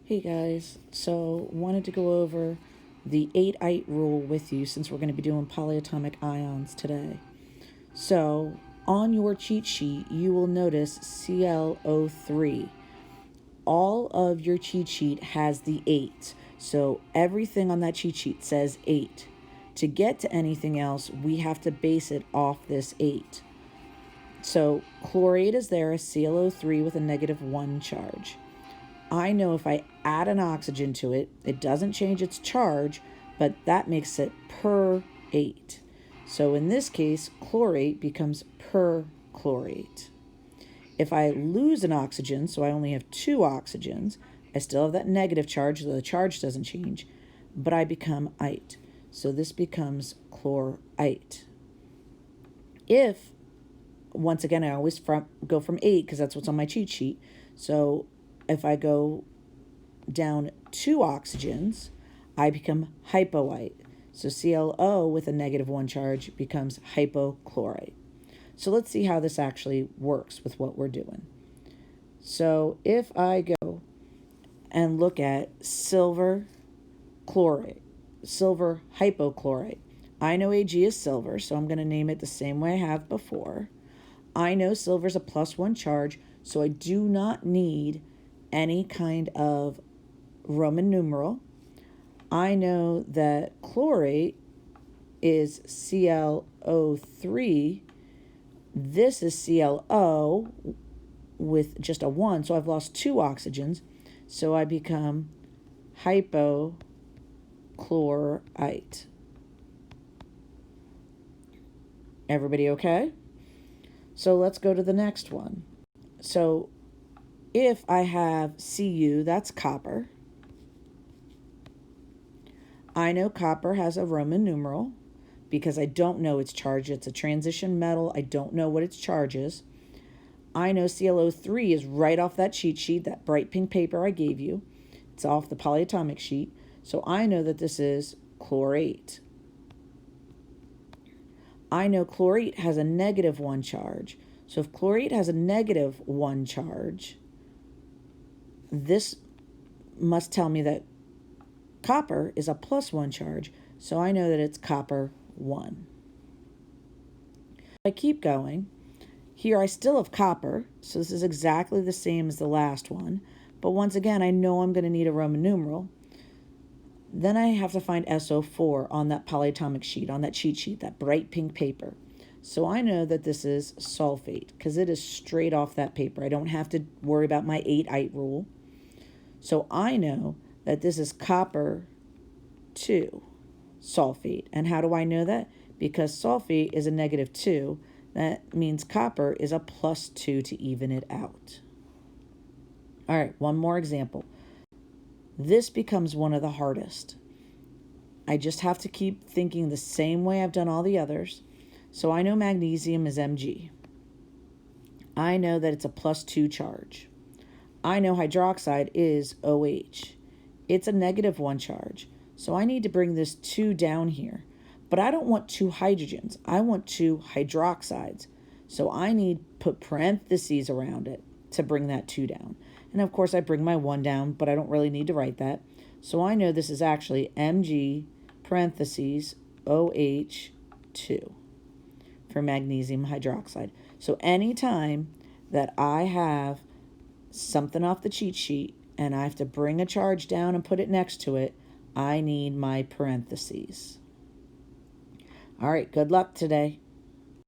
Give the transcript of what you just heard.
Hey guys, so wanted to go over the 8-ite rule with you since we're going to be doing polyatomic ions today. So on your cheat sheet, you will notice ClO3. All of your cheat sheet has the 8. So everything on that cheat sheet says 8. To get to anything else, we have to base it off this 8. So chlorate is there as ClO3 with a -1 charge. I know if I add an oxygen to it, it doesn't change its charge, but that makes it per8. So in this case, chlorate becomes perchlorate. If I lose an oxygen, so I only have 2 oxygens, I still have that negative charge, so the charge doesn't change, but I become ite. So this becomes chlorite. If, once again, I always go from 8 because that's what's on my cheat sheet. So if I go down 2 oxygens, I become hypoite. So ClO with a -1 charge becomes hypochlorite. So let's see how this actually works with what we're doing. So if I go and look at silver chlorate, silver hypochlorite, I know Ag is silver, so I'm going to name it the same way I have before. I know silver's a +1 charge, so I do not need any kind of Roman numeral. I know that chlorate is ClO3. This is ClO with just a 1, so I've lost 2 oxygens. So I become hypochlorite. Everybody okay? So let's go to the next one. So if I have Cu, that's copper. I know copper has a Roman numeral because I don't know its charge. It's a transition metal. I don't know what its charge is. I know ClO3 is right off that cheat sheet, that bright pink paper I gave you. It's off the polyatomic sheet. So I know that this is chlorate. I know chlorate has a -1 charge. So if chlorate has a -1 charge, this must tell me that copper is a +1 charge, so I know that it's copper 1. I keep going. Here I still have copper, so this is exactly the same as the last one, but once again, I know I'm going to need a Roman numeral. Then I have to find SO4 on that polyatomic sheet, on that cheat sheet, that bright pink paper. So I know that this is sulfate because it is straight off that paper. I don't have to worry about my 8-ite rule. So I know that this is copper 2 sulfate. And how do I know that? Because sulfate is a -2. That means copper is a +2 to even it out. All right, one more example. This becomes one of the hardest. I just have to keep thinking the same way I've done all the others. So I know magnesium is Mg. I know that it's a +2 charge. I know hydroxide is OH. It's a -1 charge. So I need to bring this 2 down here. But I don't want 2 hydrogens. I want 2 hydroxides. So I need to put parentheses around it to bring that 2 down. And of course I bring my 1 down, but I don't really need to write that. So I know this is actually Mg parentheses OH2 for magnesium hydroxide. So anytime that I have something off the cheat sheet and I have to bring a charge down and put it next to it, I need my parentheses. All right, good luck today.